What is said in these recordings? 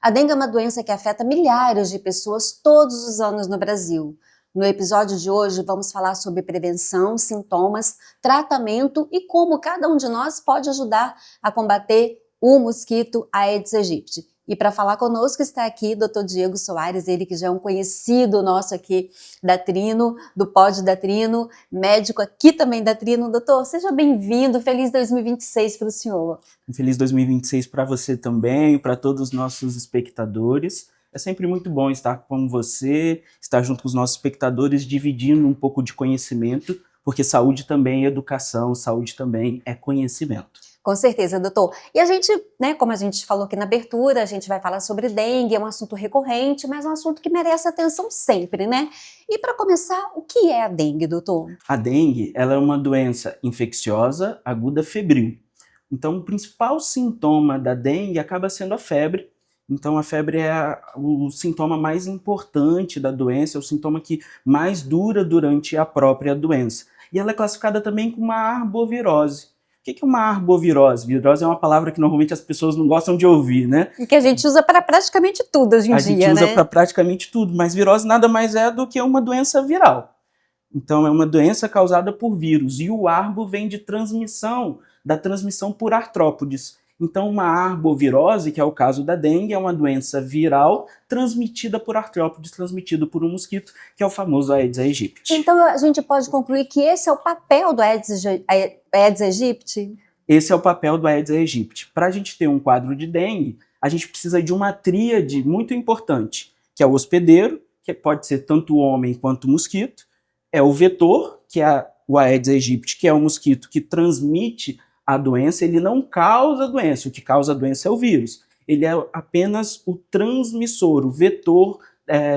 A dengue é uma doença que afeta milhares de pessoas todos os anos no Brasil. No episódio de hoje, vamos falar sobre prevenção, sintomas, tratamento e como cada um de nós pode ajudar a combater o mosquito Aedes aegypti. E para falar conosco está aqui Dr. Diego Soares, ele que já é um conhecido nosso aqui da Trino, do Pod da Trino, médico aqui também da Trino. Doutor, seja bem-vindo, feliz 2026 para o senhor. Feliz 2026 para você também, para todos os nossos espectadores. É sempre muito bom estar com você, estar junto com os nossos espectadores, dividindo um pouco de conhecimento, porque saúde também é educação, saúde também é conhecimento. Com certeza, doutor. E a gente, como a gente falou aqui na abertura, a gente vai falar sobre dengue, é um assunto recorrente, mas é um assunto que merece atenção sempre, né? E para começar, o que é a dengue, doutor? A dengue, ela é uma doença infecciosa, aguda, febril. Então, o principal sintoma da dengue acaba sendo a febre. Então, a febre é o sintoma mais importante da doença, é o sintoma que mais dura durante a própria doença. E ela é classificada também como uma arbovirose. O que é uma arbovirose? Virose é uma palavra que normalmente as pessoas não gostam de ouvir, né? E que a gente usa para praticamente tudo hoje em dia, né? A gente usa para praticamente tudo, mas virose nada mais é do que uma doença viral. Então, é uma doença causada por vírus. E o arbo vem de da transmissão por artrópodes. Então, uma arbovirose, que é o caso da dengue, é uma doença viral transmitida por artrópodes, transmitida por um mosquito, que é o famoso Aedes aegypti. Então, a gente pode concluir que esse é o papel do Aedes aegypti? Esse é o papel do Aedes aegypti. Para a gente ter um quadro de dengue, a gente precisa de uma tríade muito importante, que é o hospedeiro, que pode ser tanto o homem quanto o mosquito, é o vetor, que é o Aedes aegypti, que é o mosquito que transmite a doença. Ele não causa a doença, o que causa a doença é o vírus. Ele é apenas o transmissor, o vetor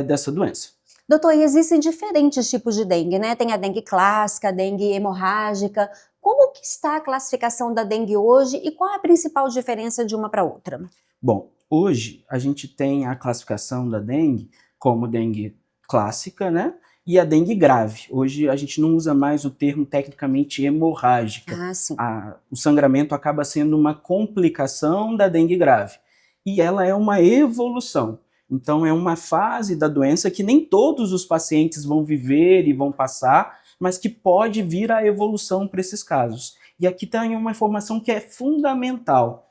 dessa doença. Doutor, e existem diferentes tipos de dengue, né? Tem a dengue clássica, a dengue hemorrágica. Como que está a classificação da dengue hoje e qual é a principal diferença de uma para outra? Bom, hoje a gente tem a classificação da dengue como dengue clássica, né? E a dengue grave. Hoje a gente não usa mais o termo tecnicamente hemorrágica. Ah, sim. O sangramento acaba sendo uma complicação da dengue grave. E ela é uma evolução. Então é uma fase da doença que nem todos os pacientes vão viver e vão passar, mas que pode vir a evolução para esses casos. E aqui tem uma informação que é fundamental.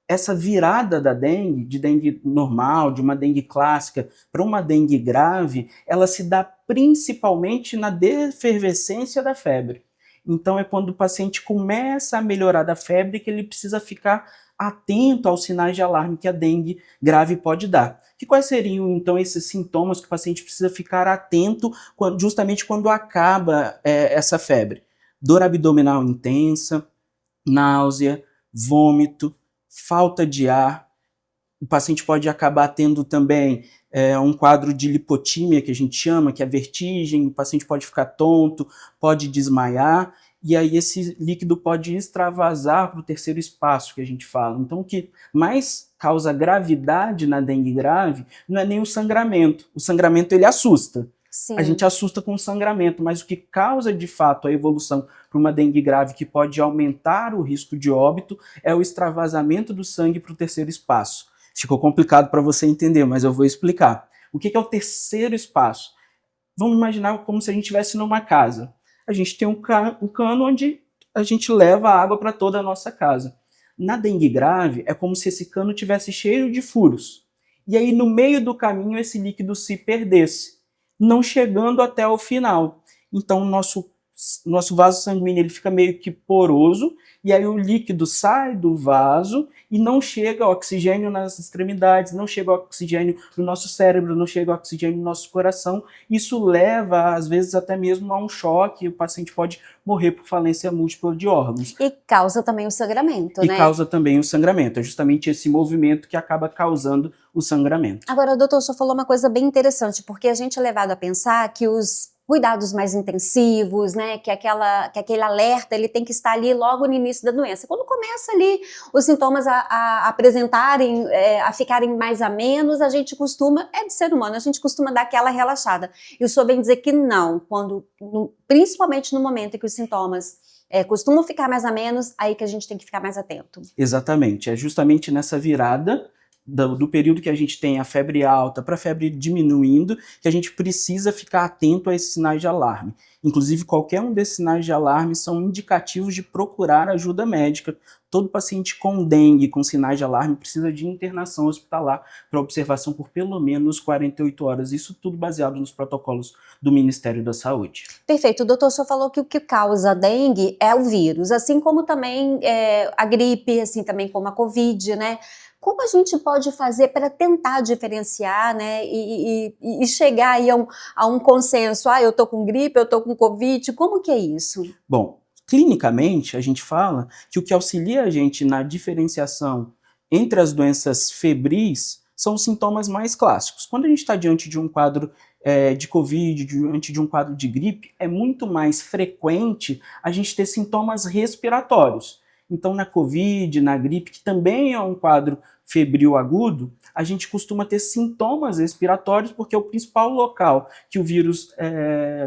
Essa virada da dengue, de dengue normal, de uma dengue clássica para uma dengue grave, ela se dá principalmente na defervescência da febre. Então é quando o paciente começa a melhorar da febre que ele precisa ficar atento aos sinais de alarme que a dengue grave pode dar. E quais seriam então esses sintomas que o paciente precisa ficar atento justamente quando acaba essa febre? Dor abdominal intensa, náusea, vômito, falta de ar. O paciente pode acabar tendo também um quadro de lipotímia, que a gente chama, que é vertigem, o paciente pode ficar tonto, pode desmaiar, e aí esse líquido pode extravasar para o terceiro espaço, que a gente fala. Então, o que mais causa gravidade na dengue grave não é nem o sangramento. O sangramento, ele assusta. Sim. A gente assusta com o sangramento, mas o que causa de fato a evolução para uma dengue grave que pode aumentar o risco de óbito é o extravasamento do sangue para o terceiro espaço. Ficou complicado para você entender, mas eu vou explicar. O que é o terceiro espaço? Vamos imaginar como se a gente estivesse numa casa. A gente tem um cano onde a gente leva a água para toda a nossa casa. Na dengue grave, é como se esse cano tivesse cheio de furos. E aí, no meio do caminho, esse líquido se perdesse, não chegando até o final. Então, o nosso vaso sanguíneo ele fica meio que poroso, e aí o líquido sai do vaso e não chega oxigênio nas extremidades, não chega oxigênio no nosso cérebro, não chega oxigênio no nosso coração. Isso leva, às vezes, até mesmo a um choque, e o paciente pode morrer por falência múltipla de órgãos. E causa também o sangramento, né? E causa também o sangramento. É justamente esse movimento que acaba causando o sangramento. Agora, doutor, o senhor falou uma coisa bem interessante, porque a gente é levado a pensar que os cuidados mais intensivos, né, que aquele alerta, ele tem que estar ali logo no início da doença. Quando começa ali os sintomas a apresentarem, a ficarem mais a menos, a gente costuma, é de ser humano, a gente costuma dar aquela relaxada. E o senhor vem dizer que não, principalmente no momento em que os sintomas costumam ficar mais a menos, aí que a gente tem que ficar mais atento. Exatamente, é justamente nessa virada do período que a gente tem a febre alta para a febre diminuindo, que a gente precisa ficar atento a esses sinais de alarme. Inclusive, qualquer um desses sinais de alarme são indicativos de procurar ajuda médica. Todo paciente com dengue, com sinais de alarme, precisa de internação hospitalar para observação por pelo menos 48 horas. Isso tudo baseado nos protocolos do Ministério da Saúde. Perfeito. O doutor só falou que o que causa dengue é o vírus, assim como também a gripe, assim também como a Covid, né? Como a gente pode fazer para tentar diferenciar, né, e chegar aí a um consenso? Eu tô com gripe, eu tô com Covid, como que é isso? Bom, clinicamente, a gente fala que o que auxilia a gente na diferenciação entre as doenças febris são os sintomas mais clássicos. Quando a gente está diante de um quadro de Covid, diante de um quadro de gripe, é muito mais frequente a gente ter sintomas respiratórios. Então, na Covid, na gripe, que também é um quadro febril agudo, a gente costuma ter sintomas respiratórios, porque o principal local que o vírus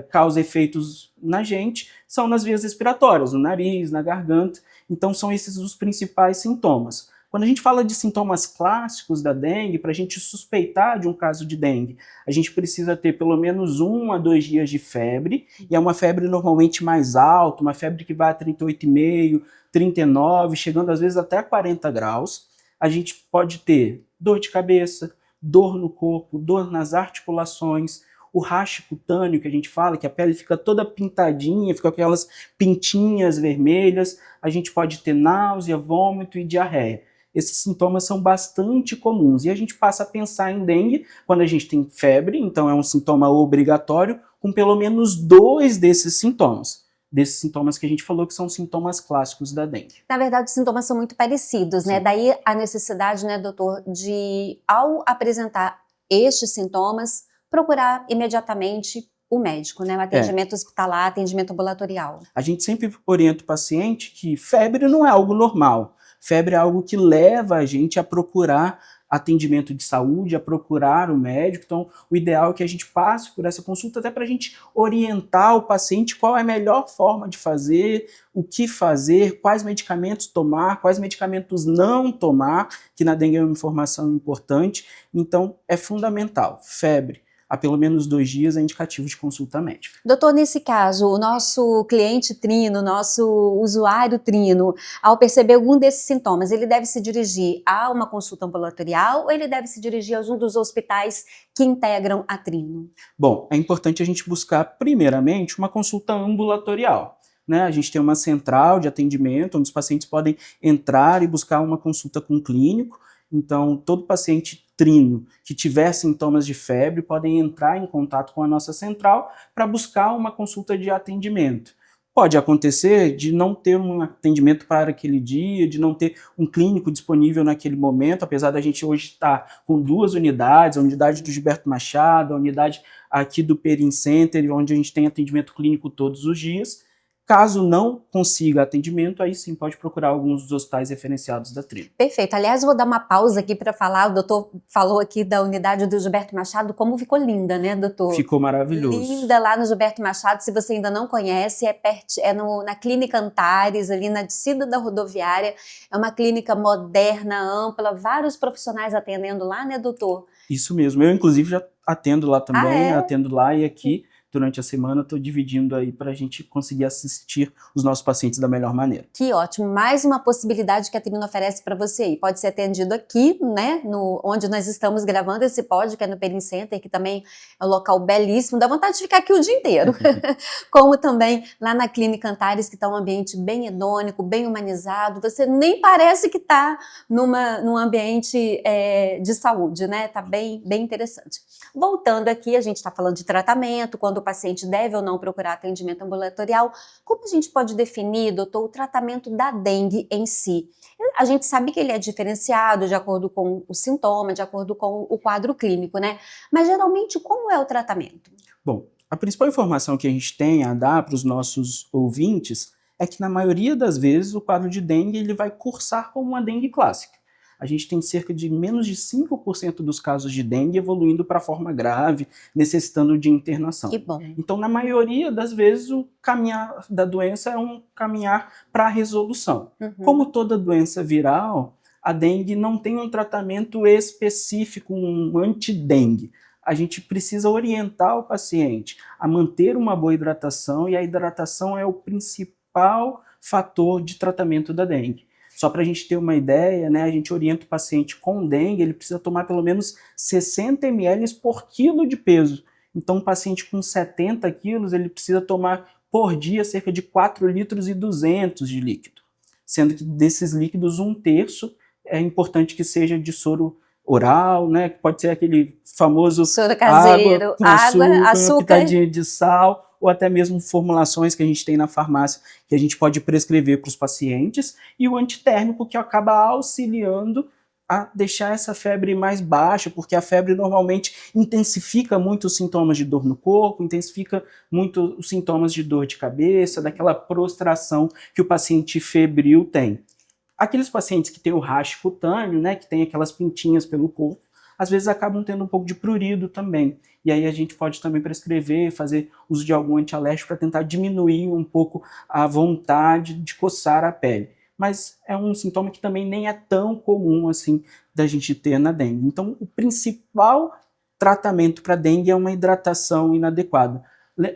causa efeitos na gente são nas vias respiratórias, no nariz, na garganta. Então, são esses os principais sintomas. Quando a gente fala de sintomas clássicos da dengue, para a gente suspeitar de um caso de dengue, a gente precisa ter pelo menos 1 a 2 dias de febre, e é uma febre normalmente mais alta, uma febre que vai a 38,5, 39, chegando às vezes até 40 graus. A gente pode ter dor de cabeça, dor no corpo, dor nas articulações, o racho cutâneo que a gente fala, que a pele fica toda pintadinha, fica com aquelas pintinhas vermelhas. A gente pode ter náusea, vômito e diarreia. Esses sintomas são bastante comuns e a gente passa a pensar em dengue quando a gente tem febre, então é um sintoma obrigatório, com pelo menos 2 desses sintomas que a gente falou que são sintomas clássicos da dengue. Na verdade, os sintomas são muito parecidos, né? Daí a necessidade, né, doutor, de, ao apresentar estes sintomas, procurar imediatamente o médico, né? O atendimento hospitalar, atendimento ambulatorial. A gente sempre orienta o paciente que febre não é algo normal. Febre é algo que leva a gente a procurar atendimento de saúde, a procurar o médico. Então, o ideal é que a gente passe por essa consulta até para a gente orientar o paciente qual é a melhor forma de fazer, o que fazer, quais medicamentos tomar, quais medicamentos não tomar, que na dengue é uma informação importante. Então, é fundamental. Febre há pelo menos 2 dias é indicativo de consulta médica. Doutor, nesse caso, o nosso cliente trino, nosso usuário trino, ao perceber algum desses sintomas, ele deve se dirigir a uma consulta ambulatorial ou ele deve se dirigir a um dos hospitais que integram a trino? Bom, é importante a gente buscar, primeiramente, uma consulta ambulatorial. Né? A gente tem uma central de atendimento, onde os pacientes podem entrar e buscar uma consulta com o clínico. Então, todo paciente trino que tiver sintomas de febre podem entrar em contato com a nossa central para buscar uma consulta de atendimento. Pode acontecer de não ter um atendimento para aquele dia, de não ter um clínico disponível naquele momento, apesar da gente hoje estar com 2 unidades, a unidade do Gilberto Machado, a unidade aqui do Perin Center, onde a gente tem atendimento clínico todos os dias. Caso não consiga atendimento, aí sim pode procurar alguns dos hospitais referenciados da Trino. Perfeito. Aliás, vou dar uma pausa aqui para falar. O doutor falou aqui da unidade do Gilberto Machado, como ficou linda, né, doutor? Ficou maravilhoso. Linda lá no Gilberto Machado. Se você ainda não conhece, na Clínica Antares, ali na descida da rodoviária. É uma clínica moderna, ampla, vários profissionais atendendo lá, né, doutor? Isso mesmo. Eu, inclusive, já atendo lá também, é? atendo lá e aqui. Durante a semana, estou dividindo aí para a gente conseguir assistir os nossos pacientes da melhor maneira. Que ótimo! Mais uma possibilidade que a Trino oferece para você aí. Pode ser atendido aqui, né, onde nós estamos gravando esse pod, que é no Perin Center, que também é um local belíssimo, dá vontade de ficar aqui o dia inteiro. Como também lá na Clínica Antares, que está um ambiente bem hedônico, bem humanizado. Você nem parece que está num ambiente de saúde, né? Tá bem interessante. Voltando aqui, a gente está falando de tratamento, quando o paciente deve ou não procurar atendimento ambulatorial. Como a gente pode definir, doutor, o tratamento da dengue em si? A gente sabe que ele é diferenciado de acordo com o sintoma, de acordo com o quadro clínico, né? Mas geralmente, como é o tratamento? Bom, a principal informação que a gente tem a dar para os nossos ouvintes é que na maioria das vezes o quadro de dengue ele vai cursar como uma dengue clássica. A gente tem cerca de menos de 5% dos casos de dengue evoluindo para forma grave, necessitando de internação. Que bom. Então, na maioria das vezes, o caminhar da doença é um caminhar para a resolução. Como toda doença viral, a dengue não tem um tratamento específico, um anti-dengue. A gente precisa orientar o paciente a manter uma boa hidratação, e a hidratação é o principal fator de tratamento da dengue. Só para a gente ter uma ideia, né, a gente orienta o paciente com dengue, ele precisa tomar pelo menos 60 ml por quilo de peso. Então, um paciente com 70 quilos, ele precisa tomar por dia cerca de 4,2 litros de líquido. Sendo que desses líquidos, 1/3 é importante que seja de soro oral, né? Que pode ser aquele famoso soro caseiro, água com açúcar, uma pitadinha de sal, ou até mesmo formulações que a gente tem na farmácia que a gente pode prescrever para os pacientes, e o antitérmico, que acaba auxiliando a deixar essa febre mais baixa, porque a febre normalmente intensifica muito os sintomas de dor no corpo, intensifica muito os sintomas de dor de cabeça, daquela prostração que o paciente febril tem. Aqueles pacientes que têm o rash cutâneo, né, que tem aquelas pintinhas pelo corpo, às vezes acabam tendo um pouco de prurido também. E aí a gente pode também prescrever, fazer uso de algum antialérgico para tentar diminuir um pouco a vontade de coçar a pele. Mas é um sintoma que também nem é tão comum assim da gente ter na dengue. Então, o principal tratamento para dengue é uma hidratação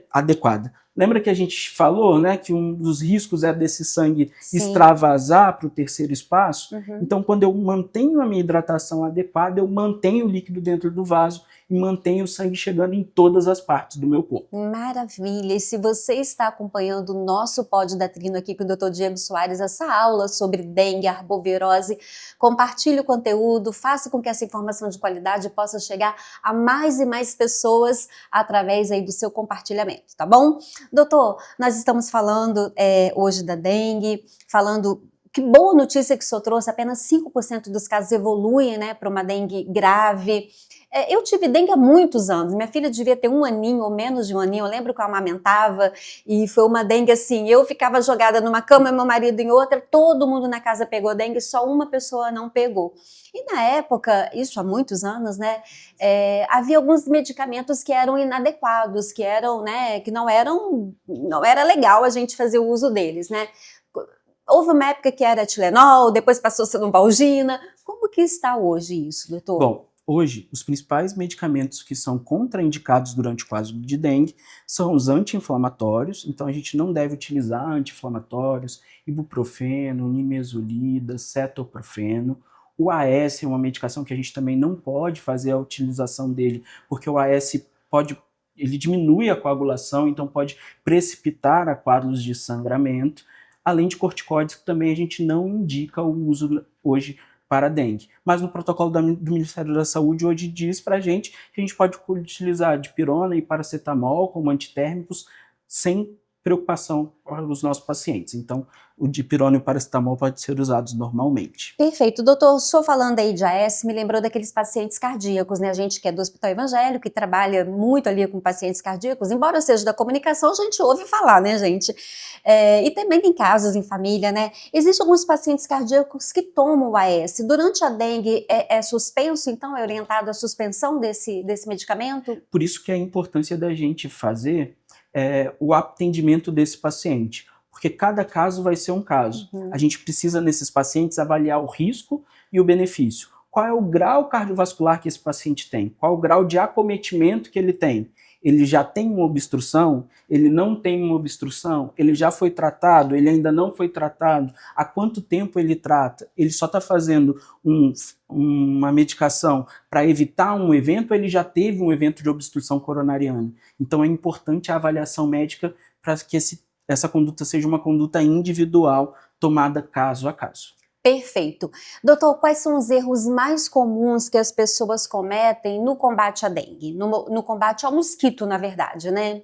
adequada. Lembra que a gente falou, né, que um dos riscos é desse sangue extravasar para o terceiro espaço? Então, quando eu mantenho a minha hidratação adequada, eu mantenho o líquido dentro do vaso e mantenho o sangue chegando em todas as partes do meu corpo. Maravilha! E se você está acompanhando o nosso Pod da Trino aqui com o Dr. Diego Soares, essa aula sobre dengue, arbovirose, compartilhe o conteúdo, faça com que essa informação de qualidade possa chegar a mais e mais pessoas através aí do seu compartilhamento, tá bom? Doutor, nós estamos falando hoje da dengue, falando... Que boa notícia que o senhor trouxe, apenas 5% dos casos evoluem, né, para uma dengue grave. Eu tive dengue há muitos anos, minha filha devia ter 1 aninho ou menos de 1 aninho, eu lembro que eu amamentava, e foi uma dengue assim, eu ficava jogada numa cama, meu marido em outra, todo mundo na casa pegou dengue, só uma pessoa não pegou. E na época, isso há muitos anos, né, havia alguns medicamentos que eram inadequados, que eram, né, que não era legal a gente fazer o uso deles, né. Houve uma época que era Tilenol, depois passou a ser Valgina. Como que está hoje isso, doutor? Bom, hoje, os principais medicamentos que são contraindicados durante o quadro de dengue são os anti-inflamatórios, então a gente não deve utilizar anti-inflamatórios, ibuprofeno, nimesulida, cetoprofeno. O AS é uma medicação que a gente também não pode fazer a utilização dele, porque o AS ele diminui a coagulação, então pode precipitar a quadros de sangramento, além de corticóides, que também a gente não indica o uso hoje para dengue. Mas no protocolo do Ministério da Saúde hoje diz para a gente que a gente pode utilizar dipirona e paracetamol como antitérmicos sem preocupação para os nossos pacientes. Então, o dipirona e o paracetamol podem ser usados normalmente. Perfeito. Doutor, o senhor falando aí de AS, me lembrou daqueles pacientes cardíacos, né? A gente que é do Hospital Evangélico, que trabalha muito ali com pacientes cardíacos, embora eu seja da comunicação, a gente ouve falar, né, gente? E também tem casos em família, né? Existem alguns pacientes cardíacos que tomam o AS. Durante a dengue, é suspenso, então? É orientado a suspensão desse medicamento? Por isso que é a importância da gente fazer o atendimento desse paciente, porque cada caso vai ser um caso. A gente precisa, nesses pacientes, avaliar o risco e o benefício. Qual é o grau cardiovascular que esse paciente tem? Qual é o grau de acometimento que ele tem? Ele já tem uma obstrução? Ele não tem uma obstrução? Ele já foi tratado? Ele ainda não foi tratado? Há quanto tempo ele trata? Ele só está fazendo uma medicação para evitar um evento ou ele já teve um evento de obstrução coronariana? Então é importante a avaliação médica para que essa conduta seja uma conduta individual, tomada caso a caso. Perfeito. Doutor, quais são os erros mais comuns que as pessoas cometem no combate à dengue? No combate ao mosquito, na verdade, né?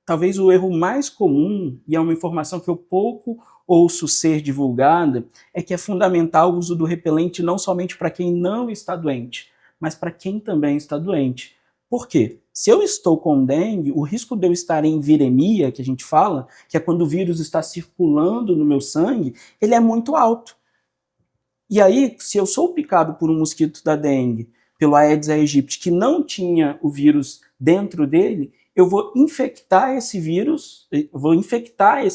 Talvez o erro mais comum, e é uma informação que eu pouco ouço ser divulgada, é que é fundamental o uso do repelente não somente para quem não está doente, mas para quem também está doente. Por quê? Se eu estou com dengue, o risco de eu estar em viremia, que a gente fala, que é quando o vírus está circulando no meu sangue, ele é muito alto. E aí, se eu sou picado por um mosquito da dengue, pelo Aedes aegypti, que não tinha o vírus dentro dele, eu vou infectar esse vírus, eu vou infectar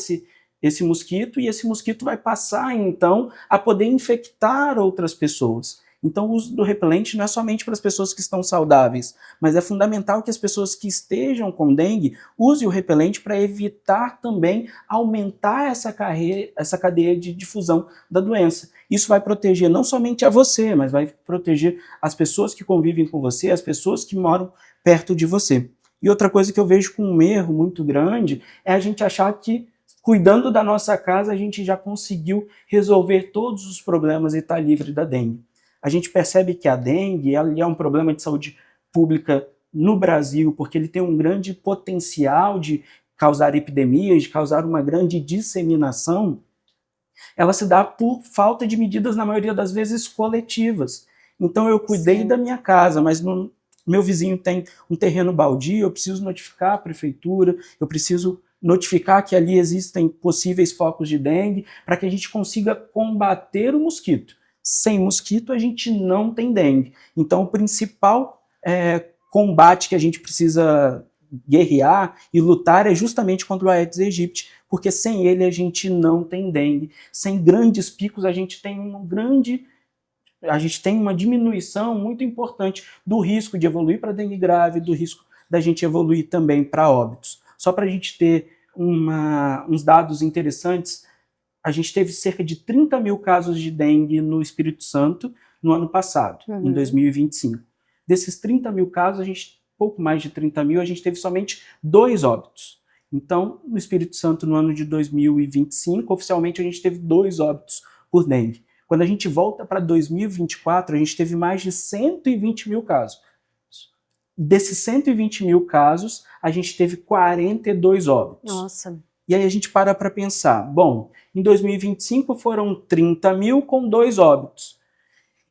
esse mosquito, e esse mosquito vai passar, então, a poder infectar outras pessoas. Então, o uso do repelente não é somente para as pessoas que estão saudáveis, mas é fundamental que as pessoas que estejam com dengue usem o repelente para evitar também aumentar essa cadeia de difusão da doença. Isso vai proteger não somente a você, mas vai proteger as pessoas que convivem com você, as pessoas que moram perto de você. E outra coisa que eu vejo com um erro muito grande é a gente achar que, cuidando da nossa casa, a gente já conseguiu resolver todos os problemas e está livre da dengue. A gente percebe que a dengue é um problema de saúde pública no Brasil, porque ele tem um grande potencial de causar epidemias, de causar uma grande disseminação. Ela se dá por falta de medidas, na maioria das vezes, coletivas. Então eu cuidei da minha casa, mas meu vizinho tem um terreno baldio, eu preciso notificar a prefeitura, eu preciso notificar que ali existem possíveis focos de dengue, para que a gente consiga combater o mosquito. Sem mosquito, a gente não tem dengue. Então, o principal combate que a gente precisa guerrear e lutar é justamente contra o Aedes aegypti, porque sem ele a gente não tem dengue. Sem grandes picos, a gente tem uma diminuição muito importante do risco de evoluir para dengue grave, do risco da gente evoluir também para óbitos. Só para a gente ter uns dados interessantes, a gente teve cerca de 30 mil casos de dengue no Espírito Santo no ano passado, em 2025. Desses 30 mil casos, pouco mais de 30 mil, a gente teve somente 2 óbitos. Então, no Espírito Santo, no ano de 2025, oficialmente a gente teve 2 óbitos por dengue. Quando a gente volta para 2024, a gente teve mais de 120 mil casos. Desses 120 mil casos, a gente teve 42 óbitos. Nossa. E aí a gente para pensar, bom, em 2025 foram 30 mil com 2 óbitos.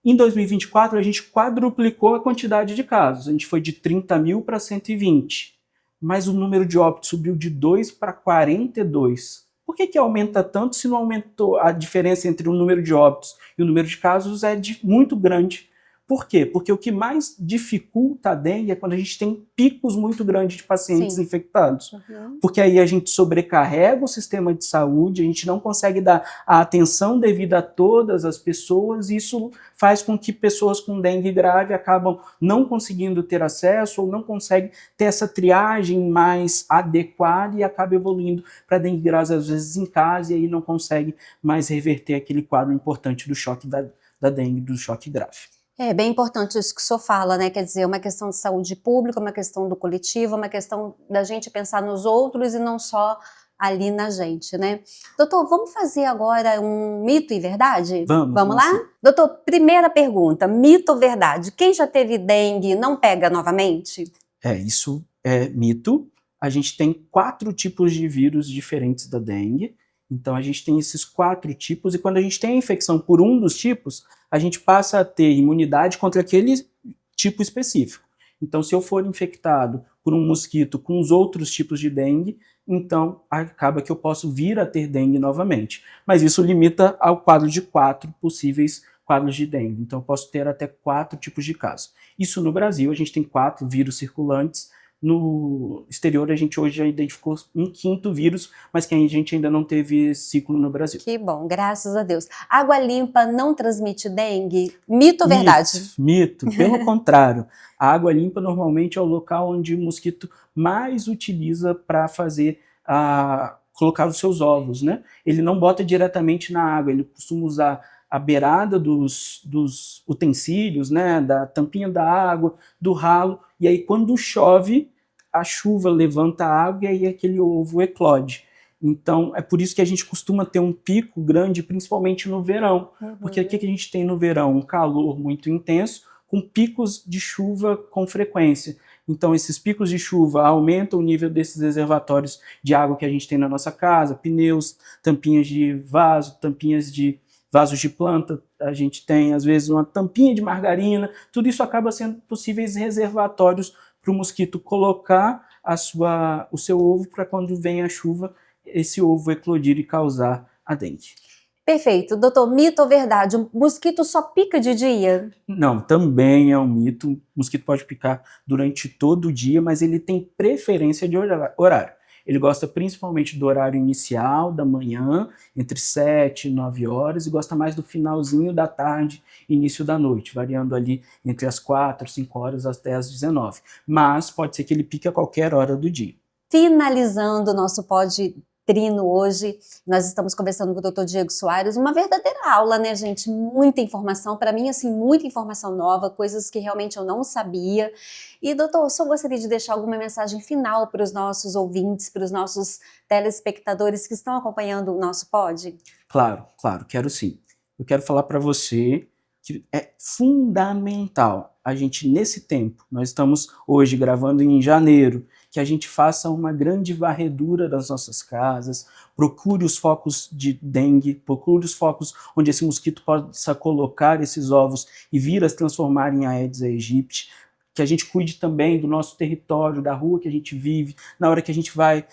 Em 2024 a gente quadruplicou a quantidade de casos, a gente foi de 30 mil para 120, mas o número de óbitos subiu de 2 para 42. Por que aumenta tanto se não aumentou? A diferença entre o número de óbitos e o número de casos é muito grande. Por quê? Porque o que mais dificulta a dengue é quando a gente tem picos muito grandes de pacientes infectados. Porque aí a gente sobrecarrega o sistema de saúde, a gente não consegue dar a atenção devida a todas as pessoas, e isso faz com que pessoas com dengue grave acabam não conseguindo ter acesso ou não conseguem ter essa triagem mais adequada e acaba evoluindo para dengue grave, às vezes em casa, e aí não consegue mais reverter aquele quadro importante do choque da dengue, do choque grave. É bem importante isso que o senhor fala, né? Quer dizer, uma questão de saúde pública, uma questão do coletivo, uma questão da gente pensar nos outros e não só ali na gente, né? Doutor, vamos fazer agora um mito e verdade? Vamos lá? Sim. Doutor, primeira pergunta, mito ou verdade? Quem já teve dengue não pega novamente? Isso é mito. A gente tem 4 tipos de vírus diferentes da dengue. Então a gente tem esses 4 tipos, e quando a gente tem a infecção por um dos tipos, a gente passa a ter imunidade contra aquele tipo específico. Então, se eu for infectado por um mosquito com os outros tipos de dengue, então acaba que eu posso vir a ter dengue novamente. Mas isso limita ao quadro de 4 possíveis quadros de dengue. Então eu posso ter até 4 tipos de casos. Isso no Brasil, a gente tem 4 vírus circulantes. No exterior, a gente hoje já identificou um 5º vírus, mas que a gente ainda não teve ciclo no Brasil. Que bom, graças a Deus. Água limpa não transmite dengue? Mito ou verdade? Mito. Pelo contrário. A água limpa normalmente é o local onde o mosquito mais utiliza para colocar os seus ovos, né? Ele não bota diretamente na água, ele costuma usar a beirada dos utensílios, né? Da tampinha da água, do ralo. E aí, quando chove, a chuva levanta a água e aí aquele ovo eclode. Então, é por isso que a gente costuma ter um pico grande, principalmente no verão. Porque o que a gente tem no verão? Um calor muito intenso, com picos de chuva com frequência. Então, esses picos de chuva aumentam o nível desses reservatórios de água que a gente tem na nossa casa, pneus, tampinhas de vaso, tampinhas de vasos de planta, a gente tem às vezes uma tampinha de margarina, tudo isso acaba sendo possíveis reservatórios para o mosquito colocar o seu ovo para quando vem a chuva, esse ovo eclodir e causar a dengue. Perfeito. Doutor, mito ou verdade? O mosquito só pica de dia? Não, também é um mito. O mosquito pode picar durante todo o dia, mas ele tem preferência de horário. Ele gosta principalmente do horário inicial da manhã, entre 7 e 9 horas, e gosta mais do finalzinho da tarde, início da noite, variando ali entre as 4, 5 horas até as 19. Mas pode ser que ele pique a qualquer hora do dia. Finalizando o nosso Pod Trino hoje, nós estamos conversando com o Dr. Diego Soares, uma verdadeira aula, né, gente? Muita informação, para mim, assim, muita informação nova, coisas que realmente eu não sabia. E, doutor, o senhor gostaria de deixar alguma mensagem final para os nossos ouvintes, para os nossos telespectadores que estão acompanhando o nosso pod? Claro, claro, quero sim. Eu quero falar para você que é fundamental a gente, nesse tempo, nós estamos hoje gravando em janeiro, que a gente faça uma grande varredura das nossas casas, procure os focos de dengue, procure os focos onde esse mosquito possa colocar esses ovos e vir a se transformar em Aedes aegypti, que a gente cuide também do nosso território, da rua que a gente vive, na hora que a gente vai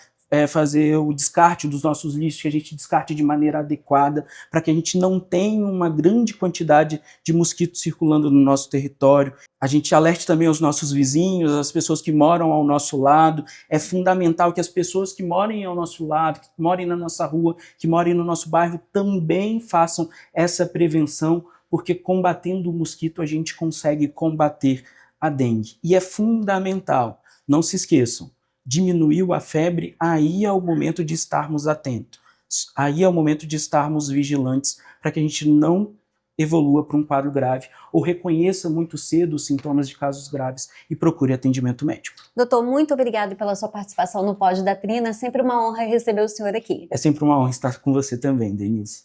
fazer o descarte dos nossos lixos, que a gente descarte de maneira adequada, para que a gente não tenha uma grande quantidade de mosquitos circulando no nosso território. A gente alerte também os nossos vizinhos, as pessoas que moram ao nosso lado. É fundamental que as pessoas que morem ao nosso lado, que morem na nossa rua, que morem no nosso bairro, também façam essa prevenção, porque combatendo o mosquito a gente consegue combater a dengue. E é fundamental, não se esqueçam, diminuiu a febre, aí é o momento de estarmos atentos. Aí é o momento de estarmos vigilantes para que a gente não evolua para um quadro grave ou reconheça muito cedo os sintomas de casos graves e procure atendimento médico. Doutor, muito obrigado pela sua participação no Pod da Trina. É sempre uma honra receber o senhor aqui. É sempre uma honra estar com você também, Denise.